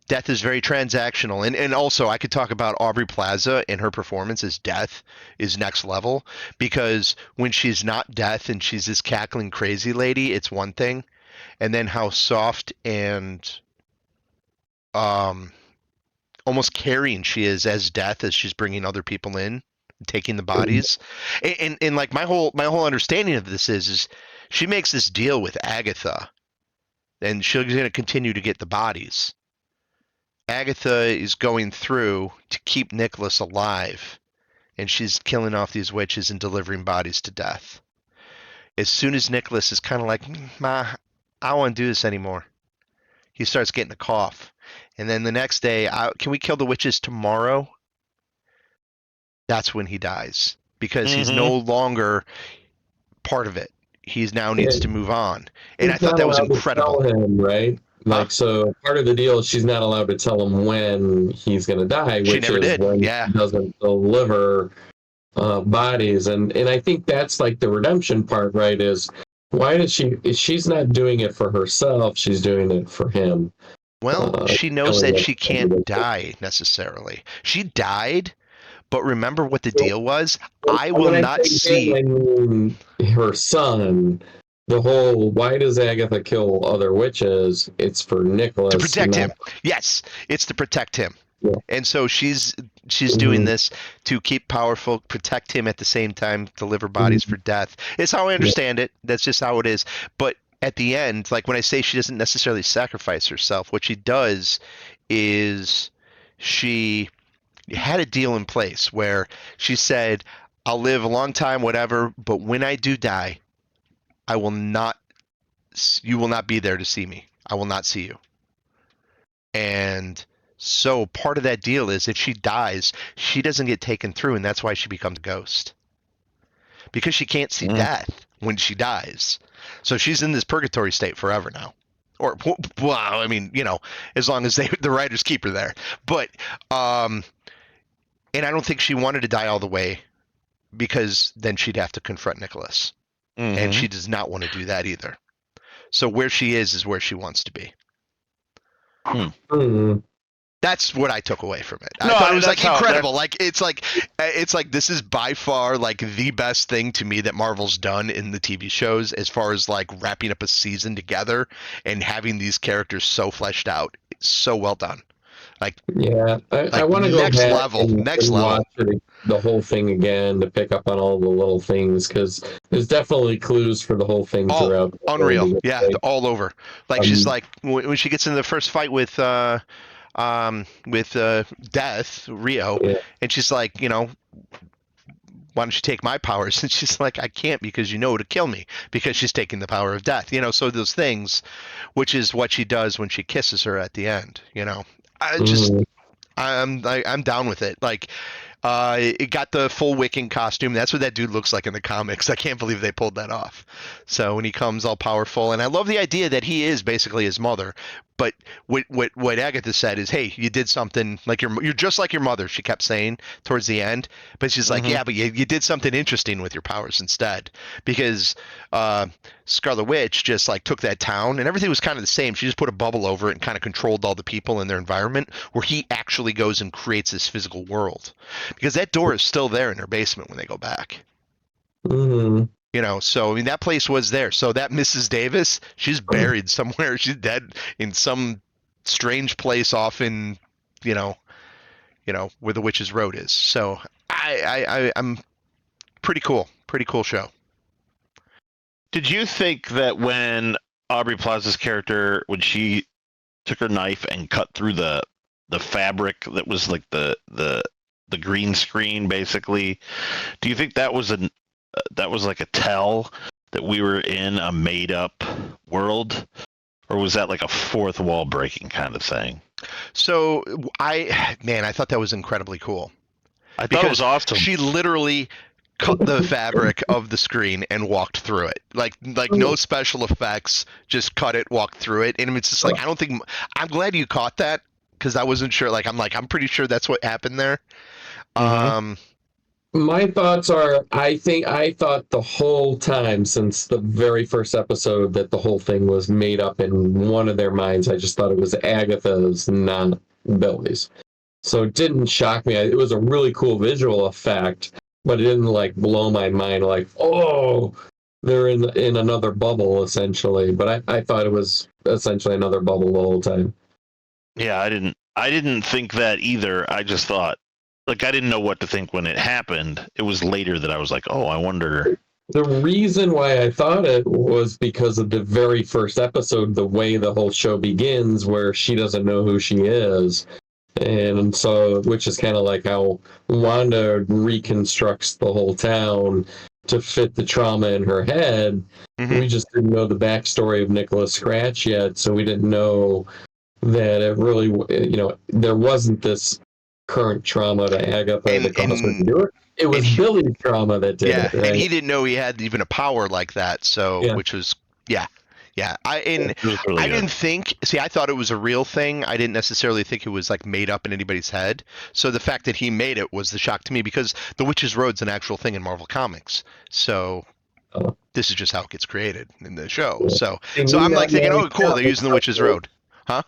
Death is very transactional. And also, I could talk about Aubrey Plaza and her performance as Death is next level, because when she's not Death and she's this cackling crazy lady, it's one thing. And then how soft and almost caring she is as Death, as she's bringing other people in, taking the bodies. And like my whole understanding of this is she makes this deal with Agatha, and she's going to continue to get the bodies. Agatha is going through to keep Nicholas alive, and she's killing off these witches and delivering bodies to death. As soon as Nicholas is kind of like, Ma, I don't want to do this anymore, he starts getting a cough. And then the next day, can we kill the witches tomorrow? That's when he dies, because he's no longer part of it. He now needs to move on. And I thought that was incredible. Tell him, right? Like, so part of the deal is she's not allowed to tell him when he's going to die, which is when he doesn't deliver bodies. And I think that's like the redemption part, right? Is why does she's not doing it for herself, she's doing it for him. Well, she knows that she can't die necessarily. She died, but remember what the deal was? I will not see. I mean, her son. The whole, why does Agatha kill other witches? It's for Nicholas. To protect him. Yes, it's to protect him. Yeah. And so she's doing this to keep powerful, protect him at the same time, deliver bodies for death. It's how I understand it. That's just how it is. But at the end, like when I say she doesn't necessarily sacrifice herself, what she does is she had a deal in place where she said, I'll live a long time, whatever, but when I do die, you will not be there to see me. I will not see you. And so part of that deal is if she dies, she doesn't get taken through, and that's why she becomes a ghost. Because she can't see death when she dies. So she's in this purgatory state forever now. Or, well, I mean, as long as the writers keep her there. But, and I don't think she wanted to die all the way, because then she'd have to confront Nicholas. And she does not want to do that either. So where she is where she wants to be. That's what I took away from it. I thought it was like incredible. It's like this is by far like the best thing to me that Marvel's done in the TV shows, as far as like wrapping up a season together and having these characters so fleshed out. It's so well done. Like, Yeah, I like want to go next back level, next and level. watch the whole thing again to pick up on all the little things because there's definitely clues for the whole thing Oh, throughout. unreal. Yeah, Like, all over. Like she's um, like when she gets into the first fight with Death, Rio, yeah, and she's like, why don't you take my powers? And she's like, I can't because you know it'll kill me because she's taking the power of death. So those things, which is what she does when she kisses her at the end. I just mm, I'm down with it. Like, it got the full Wiccan costume. That's what that dude looks like in the comics. I can't believe they pulled that off. So when he comes all powerful, and I love the idea that he is basically his mother. But what Agatha said is, hey, you did something like you're just like your mother. She kept saying towards the end, but she's like, Mm-hmm. yeah, but you did something interesting with your powers instead, because uh, Scarlet Witch just like took that town and everything was kind of the same. She just put a bubble over it and kind of controlled all the people in their environment, where he actually goes and creates this physical world, because that door is still there in their basement when they go back. mm, So I mean that place was there. So that Mrs. Davis, she's buried somewhere. She's dead in some strange place off in, you know, where the Witch's Road is. So I'm pretty cool show. Did you think that when Aubrey Plaza's character, when she took her knife and cut through the fabric that was like the green screen, basically, do you think that was like a tell that we were in a made up world, or was that like a fourth wall breaking kind of thing? So I thought that was incredibly cool, I thought it was because awesome. she literally cut the fabric of the screen and walked through it. Like no special effects, just cut it, walked through it. And it's just like, I don't think, I'm glad you caught that, because I wasn't sure. I'm pretty sure that's what happened there. Mm-hmm. Um My thoughts are, I thought the whole time since the very first episode that the whole thing was made up in one of their minds. I just thought it was Agatha's, not Billy's. So it didn't shock me. It was a really cool visual effect, but it didn't like blow my mind like, oh, they're in another bubble essentially. But I thought it was essentially another bubble the whole time. Yeah, I didn't think that either. I just thought, like, I didn't know what to think when it happened. It was later that I was like, oh, I wonder. The reason why I thought it was because of the very first episode, the way the whole show begins, where she doesn't know who she is. And so, which is kind of like how Wanda reconstructs the whole town to fit the trauma in her head. mhm. We just didn't know the backstory of Nicholas Scratch yet, so we didn't know that it really, there wasn't this current trauma to Agatha and that caused her to and do it. It and was he, Billy's trauma that did yeah, it, and right? he didn't know he had even a power like that. So, Yeah. which was, yeah. Yeah, It was really I good. didn't think. See, I thought it was a real thing. I didn't necessarily think it was like made up in anybody's head. So the fact that he made it was the shock to me, because the Witch's Road's an actual thing in Marvel Comics. So Oh, this is just how it gets created in the show. yeah. So And so me I'm like not thinking, knowing oh, the cool, they're comics using the helped Witch's me. Road, huh?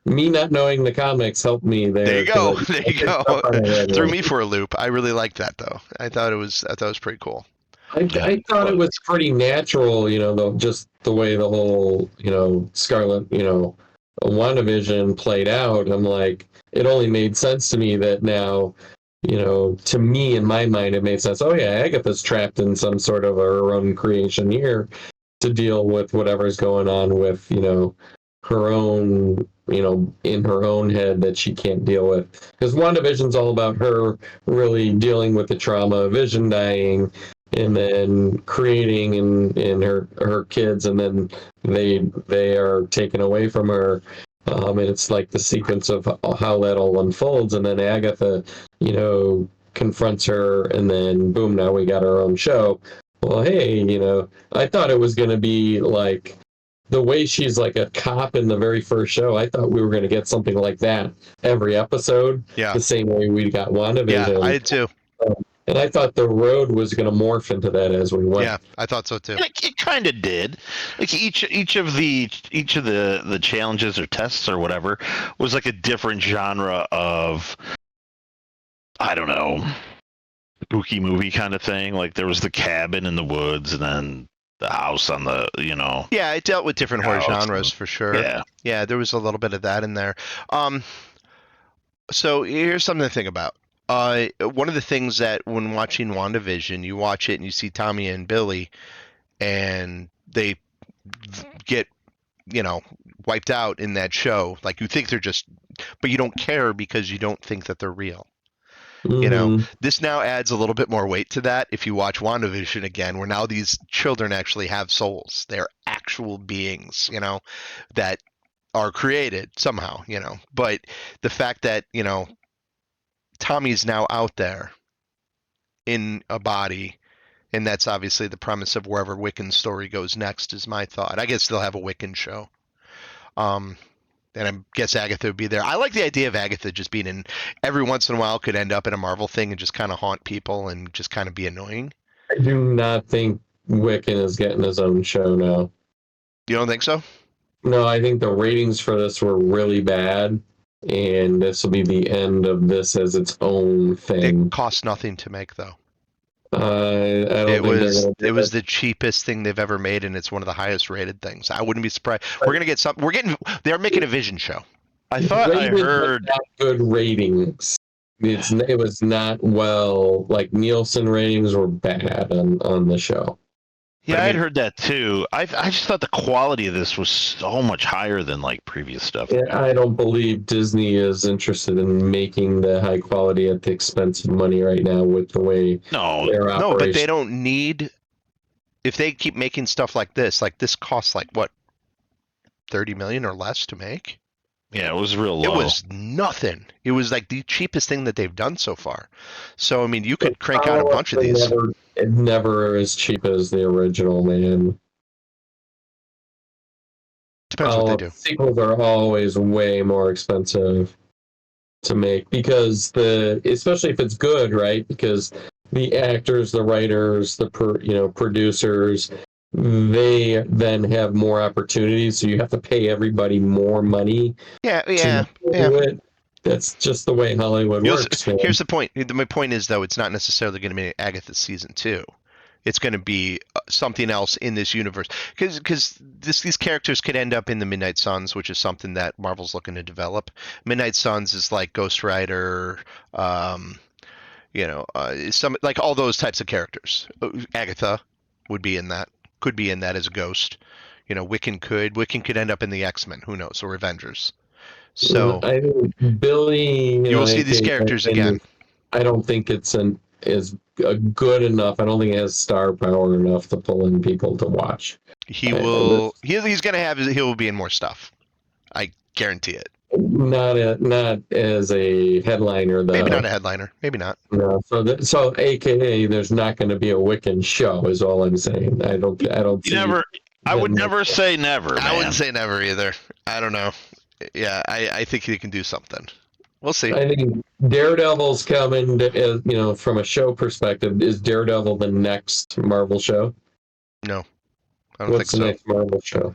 Me not knowing the comics helped me There there you because go. I There you picked go. up on it right Threw away. me for a loop. I really liked that though. I thought it was pretty cool. Yeah, I thought it but was pretty natural, just the way the whole, Scarlet, WandaVision played out. I'm like, it only made sense to me that now, to me in my mind, it made sense. Oh yeah, Agatha's trapped in some sort of her own creation here to deal with whatever's going on with, her own, in her own head that she can't deal with. Because WandaVision's all about her really dealing with the trauma of Vision dying and then creating in her kids, and then they are taken away from her. And it's like the sequence of how that all unfolds, and then Agatha, confronts her, and then boom, now we got our own show. Well, hey, I thought it was going to be like the way she's like a cop in the very first show. I thought we were going to get something like that every episode, Yeah. the same way we got Yeah, I WandaVision. did too. And I thought the road was going to morph into that as we went. Yeah, I thought so too. it kind of did. Like each of the challenges or tests or whatever was like a different genre of, I don't know, spooky movie kind of thing. Like there was the cabin in the woods, and then the house on the, Yeah, it dealt with different horror house. genres for sure. Yeah. Yeah, there was a little bit of that in there. Um, So here's something to think about. One of the things that when watching WandaVision, you watch it and you see Tommy and Billy, and they get, you know, wiped out in that show. Like you think they're just, but you don't care because you don't think that they're real. Hmm. This now adds a little bit more weight to that if you watch WandaVision again, where now these children actually have souls. They're actual beings, that are created somehow, But the fact that, Tommy's now out there in a body, and that's obviously the premise of wherever Wiccan's story goes next, is my thought. I guess they'll have a Wiccan show. Um, and I guess Agatha would be there. I like the idea of Agatha just being in every once in a while, could end up in a Marvel thing and just kind of haunt people and just kind of be annoying. I do not think Wiccan is getting his own show now. You don't think so? No, I think the ratings for this were really bad, and this will be the end of this as its own thing. It costs nothing to make though. I don't It think they're was going to it do was it. the cheapest thing they've ever made, and it's one of the highest rated things. I wouldn't be surprised. We're gonna get some. We're getting. They're making a Vision show. I thought I Ratings heard. got good ratings. It was not well. Like Nielsen ratings were bad on the show. Yeah, But I I had mean, heard that too. I just thought the quality of this was so much higher than like previous stuff. Yeah, I don't believe Disney is interested in making the high quality at the expense of money right now with the way No, their no, but they operation. don't need. If they keep making stuff like this costs like what, 30 million or less to make. yeah, it was real It low. was nothing. It was like the cheapest thing that they've done so far. So I mean, you The could crank out a follow-ups bunch of are these. never as cheap as the original, man. Depends what they Follow-up do. sequels are always way more expensive to make because especially if it's good, right? Because the actors, the writers, producers, they then have more opportunities. So you have to pay everybody more money Yeah, to yeah, yeah. do it. That's just the way Hollywood works, man. Here's the point. My point is though, it's not necessarily going to be Agatha season 2. It's going to be something else in this universe because these characters could end up in the Midnight Suns, which is something that Marvel's looking to develop. Midnight Suns is like Ghost Rider, some like all those types of characters. Agatha would be in that, could be in that as a ghost. Wiccan could end up in the X-Men, who knows, or Avengers. So I think Billy, you will see these aka characters Wayne, again. I don't think it's is good enough. I don't think it has star power enough to pull in people to watch. He I, will. He's gonna have. He will be in more stuff. I guarantee it. not as a headliner Maybe not though. a headliner. Maybe not. No, so AKA, there's not going to be a Wiccan show, is all I'm saying. I don't You see never. I would them. never say never, I man. wouldn't say never either. I don't know. Yeah, I think he can do something. We'll see. I think Daredevil's coming. From a show perspective, is Daredevil the next Marvel show? No, I don't What's think the so. next Marvel show?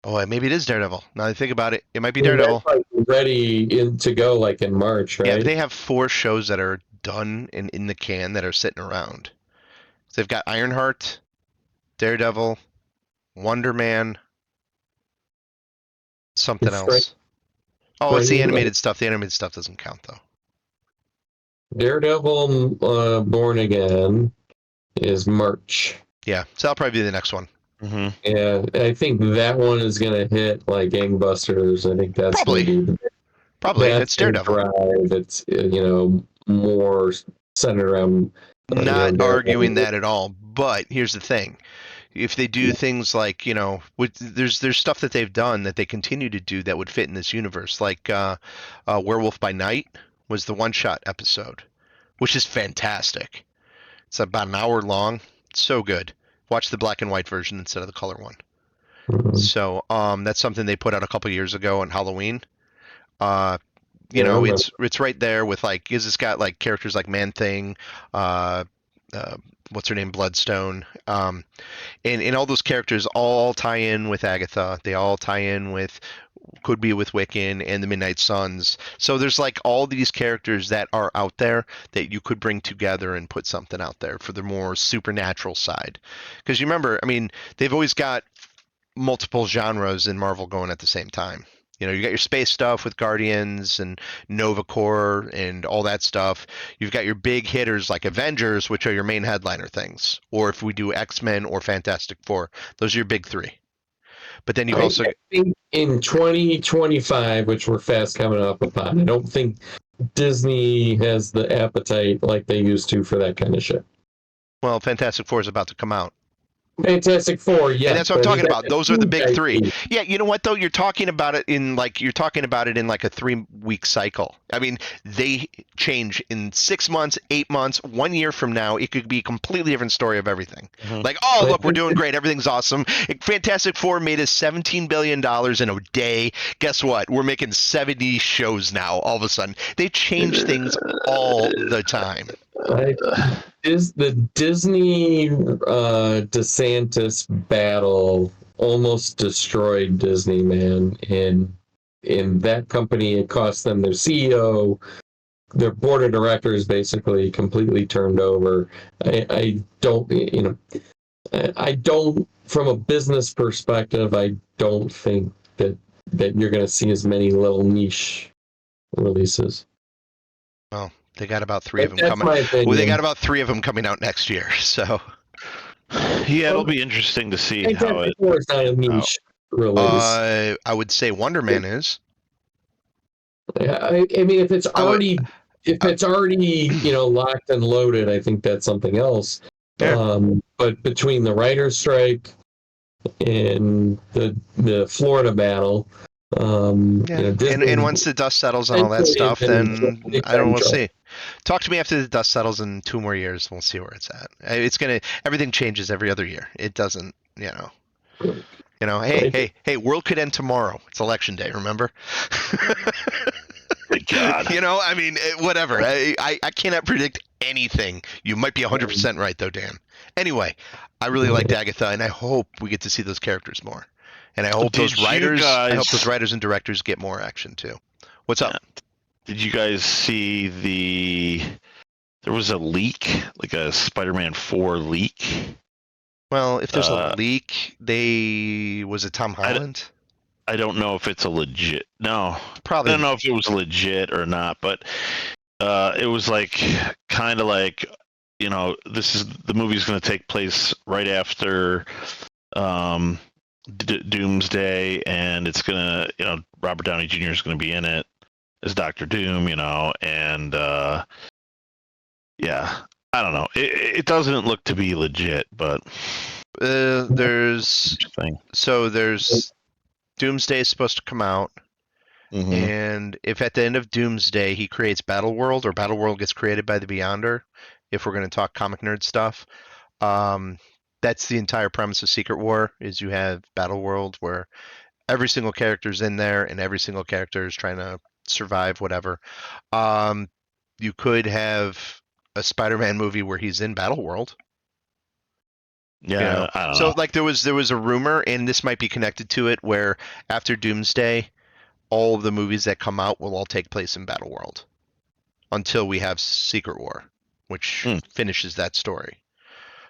Oh, maybe it is Daredevil. Now that I think about it, it might be I mean, Daredevil. that's like ready to go, like in March, Yeah, right? they have 4 shows that are done and in the can that are sitting around. So they've got Ironheart, Daredevil, Wonder Man, something else. Oh, it's the animated stuff. The animated stuff doesn't count though. Daredevil, Born Again is March. Yeah, so that'll probably be the next one. Mm-hmm. Yeah, I think that one is going to hit like gangbusters. I think that's Probably. going to be Probably that's it's Daredevil. drive. It's more centered around Not Daredevil. arguing that at all. But here's the thing: if they do things like there's stuff that they've done that they continue to do that would fit in this universe, like Werewolf by Night was the one-shot episode, which is fantastic. It's about an hour long. It's so good. Watch the black and white version instead of the color one. Mhm. So that's something they put out a couple years ago on Halloween. Yeah, It's right there with like, is it's got like characters like Man Thing, uh, what's her name, Bloodstone, and all those characters all tie in with Agatha. They all tie in with, could be with Wiccan and the Midnight Suns. So there's like all these characters that are out there that you could bring together and put something out there for the more supernatural side. Because you remember, I mean, they've always got multiple genres in Marvel going at the same time. You know, you got your space stuff with Guardians and Nova Corps and all that stuff. You've got your big hitters like Avengers, which are your main headliner things. Or if we do X-Men or Fantastic Four, those are your big three. But then you've also I think in 2025, which we're fast coming up upon, I don't think Disney has the appetite like they used to for that kind of shit. well, Fantastic Four is about to come out. Fantastic Four, yeah. And that's what I'm talking about. Those are the big three. IP. Yeah, you know what though? You're talking about it in like a 3-week cycle. I mean, they change in 6 months, 8 months, 1 year from now. It could be a completely different story of everything. Like, oh look, we're doing great, everything's awesome. Fantastic Four made us $17 billion in a day. Guess what? We're making 70 shows now. All of a sudden, they change things all the time. Is the Disney DeSantis battle almost destroyed Disney, man? And in that company, it cost them their CEO, their board of directors basically completely turned over. I don't, I don't, from a business perspective, I don't think that you're going to see as many little niche releases. Well, they got about 3 of them coming. Well, they got about 3 of them coming out next year. So, yeah, it'll be interesting to see how it. It's not a niche release. I would say Wonder Man is. Yeah, I mean, if it's already locked and loaded, I think that's something else. Yeah. But between the writer's strike and the Florida battle, Disney, and once the dust settles on all that stuff, then I don't know. We'll see. Talk to me after the dust settles in 2 more years. We'll see where it's at. Everything changes every other year. It doesn't, Hey, world could end tomorrow. It's election day, remember? God. I mean, whatever. I cannot predict anything. You might be 100% right, though, Dan. Anyway, I really liked Agatha, and I hope we get to see those characters more. And I hope those writers and directors get more action, too. What's up? Did you guys see there was a leak, like a Spider-Man 4 leak? Well, if there's a leak, was it Tom Holland? I don't know if it's a legit. No, probably. I don't know if it was legit or not, but it was like kind of like the movie's going to take place right after Doomsday, and it's gonna Robert Downey Jr. is going to be in it as Doctor Doom, and yeah, I don't know. It doesn't look to be legit, but there's Doomsday is supposed to come out, and if at the end of Doomsday he creates Battleworld, or Battleworld gets created by the Beyonder, if we're going to talk comic nerd stuff, that's the entire premise of Secret War, is you have Battleworld where every single character's in there and every single character is trying to survive whatever. You could have a Spider-Man movie where he's in Battleworld. Yeah, I don't know. So like there was a rumor, and this might be connected to it, where after Doomsday, all of the movies that come out will all take place in Battleworld until we have Secret War, which finishes that story.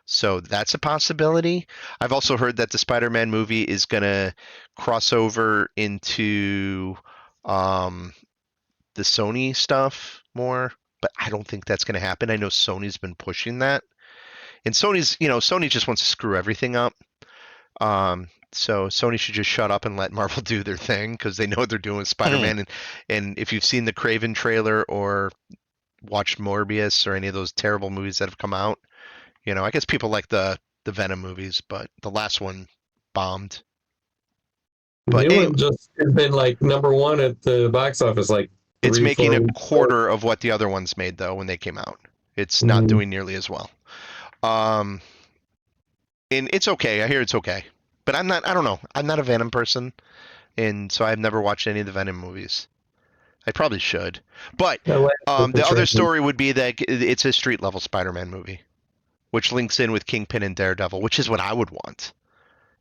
So that's a possibility. I've also heard that the Spider-Man movie is going to cross over into the Sony stuff more, but I don't think that's going to happen. I know Sony's been pushing that. And Sony just wants to screw everything up. So Sony should just shut up and let Marvel do their thing, because they know what they're doing with Spider-Man. And if you've seen the Craven trailer or watched Morbius or any of those terrible movies that have come out, I guess people like the Venom movies, but the last one bombed. But the new one just has been like #1 at the box office. Like it's making a quarter of what the other ones made though when they came out. It's not doing nearly as well. And it's okay. I hear it's okay, but I don't know. I'm not a Venom person, and so I've never watched any of the Venom movies. I probably should. But the other story would be that it's a street level Spider-Man movie, which links in with Kingpin and Daredevil, which is what I would want.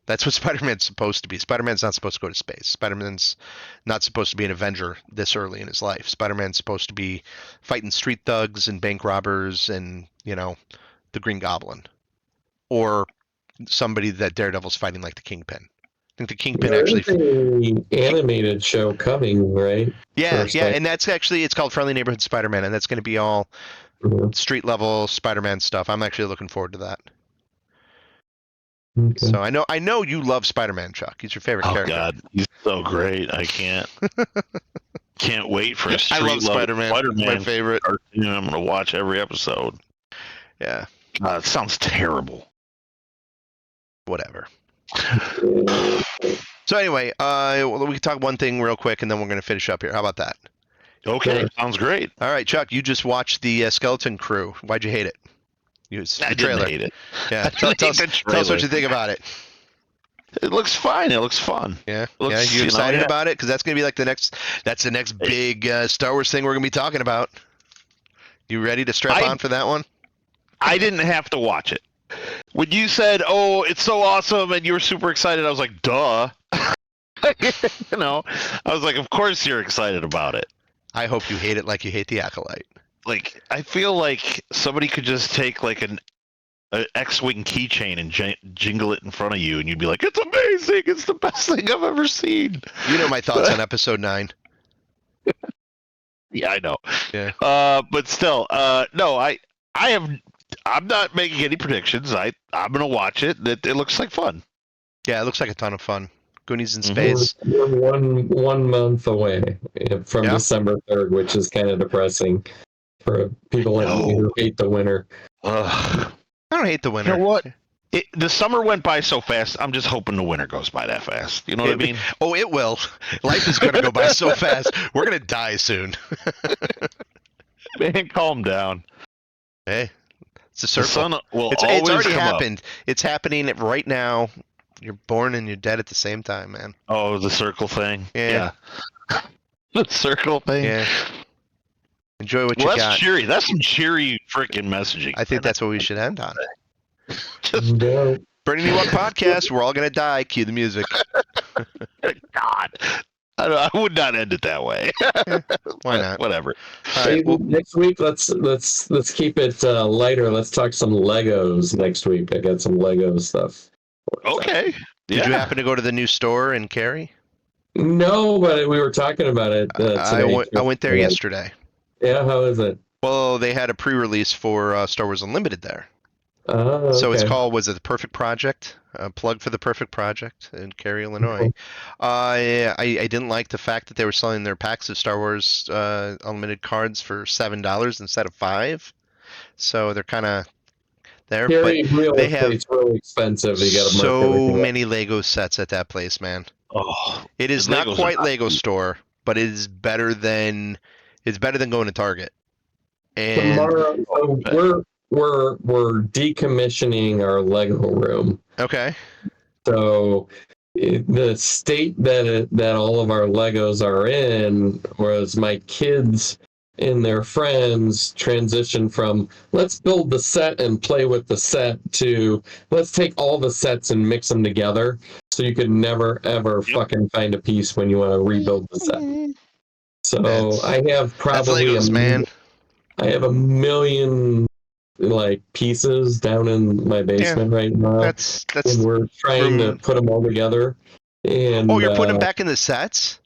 That's what Spider-Man's supposed to be. Spider-Man's not supposed to go to space. Spider-Man's not supposed to be an Avenger this early in his life. Spider-Man's supposed to be fighting street thugs and bank robbers and, the Green Goblin. Or somebody that Daredevil's fighting like the Kingpin. think the Kingpin There actually. is an animated show coming, right? Yeah, First, yeah, like, and that's actually it's called Friendly Neighborhood Spider-Man, and that's going to be all street level Spider-Man stuff. I'm actually looking forward to that. okay. So I know you love Spider-Man, Chuck. He's your favorite Oh character. God, he's so great. I can't wait for a I street love level Spider-Man. It's my favorite. cartoon. I'm gonna watch every episode. Yeah, God, it sounds terrible. whatever. So anyway, we can talk one thing real quick, and then we're going to finish up here. How about that? Okay, Sure. sounds great. All right, Chuck, you just watched the Skeleton Crew. Why'd you hate it? I didn't hate it. Yeah, I tell didn't hate the us what trailer. you think about it. It looks fine. It looks fun. Yeah, Looks, You you know, excited yeah. about it? Because that's going to be like that's the next big Star Wars thing we're going to be talking about. You ready to strap on for that one? I didn't have to watch it. When you said, "Oh, it's so awesome," and you were super excited, I was like, "Duh." You know, I was like, "Of course you're excited about it." I hope you hate it like you hate the Acolyte. Like, I feel like somebody could just take like an X-wing keychain and jingle it in front of you, and you'd be like, "It's amazing! It's the best thing I've ever seen." You know my thoughts on Episode 9. Yeah, I know. Yeah. But still, no, I'm not making any predictions. I'm gonna watch it. It looks like fun. Yeah, it looks like a ton of fun. Goonies in Mhm. space. We're one month away from Yeah. December 3rd, which is kind of depressing for people like me who hate the winter. Ugh. I don't hate the winter. You know what? The summer went by so fast. I'm just hoping the winter goes by that fast. You know what I mean? Oh, it will. Life is going to go by so fast. We're going to die soon. Man, calm down. Hey, it's a The circle. sun will It's always already come up. happened. It's happening right now. You're born and you're dead at the same time, man. Oh, the circle thing. Yeah. The circle thing. Yeah. Enjoy what Well, you that's got. cheery. That's some cheery freaking messaging. I think that's what we should end on. Just Yeah. Burning You Up podcast. We're all going to die. Cue the music. God. I would not end it that way. Why not? Whatever. All right. Well, Next week, let's keep it lighter. Let's talk some Legos next week. I got some Lego stuff. Okay. did you happen to go to the new store in Cary? No, but we were talking about it today. I went there yesterday. Yeah, how is it? Well, they had a pre-release for Star Wars Unlimited there. Oh, So it's okay. called, was it The Perfect Project? Plug for The Perfect Project in Cary, Illinois. I didn't like the fact that they were selling their packs of Star Wars Unlimited cards for $7 instead of $5. So they're kind of there. Cary real they have estate's really expensive. You got to mark so everything up. many Lego sets at that place, man. Oh, It is the not Legos quite are not Lego cheap. store, but it is better than going to Target. And Tomorrow, so we're decommissioning our Lego room. okay. So the state that all of our Legos are in was my kids and their friends transition from let's build the set and play with the set to let's take all the sets and mix them together so you could never ever fucking find a piece when you want to rebuild the set. So I have That's probably Legos, man. I have a million like pieces down in my basement right now. That's And we're trying to put them all together. And Oh, you're putting them back in the sets?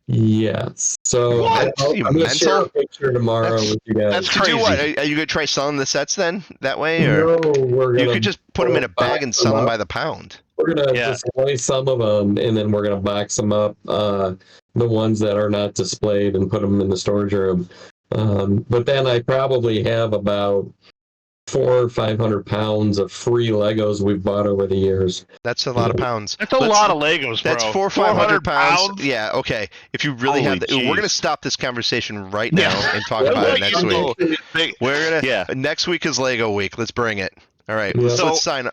yes. So What? I'm You going to share mental? a picture tomorrow That's- with you guys. that's To do what? crazy. Are you gonna try selling the sets then that way, or No, we're you gonna could just put them in a bag and sell them by the pound? We're gonna Yeah. display some of them, and then we're gonna box them up. The ones that are not displayed, and put them in the storage room. But then I probably have about 400 or 500 pounds of free Legos we've bought over the years. That's a lot of pounds. That's a lot of Legos, bro. That's 400 or 500 pounds. Yeah, okay. If you really Holy have the, we're jeez. gonna stop this conversation right now Yeah. and talk about it next week. Big- We're gonna. Yeah. Next week is Lego week. Let's bring it. All right. Yeah. So let's sign.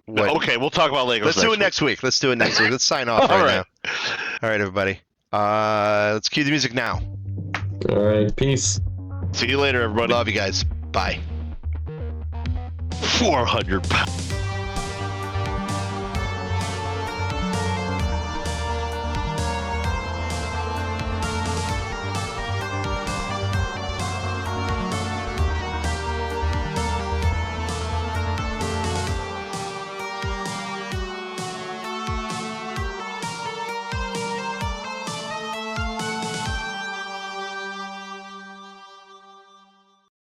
What? Okay, we'll talk about Legos. Let's do it next week. Let's do it next week. Let's sign off All right right. now. All right, everybody. Let's cue the music now. All right, peace. See you later, everybody. Love you guys. Bye. 400 pounds.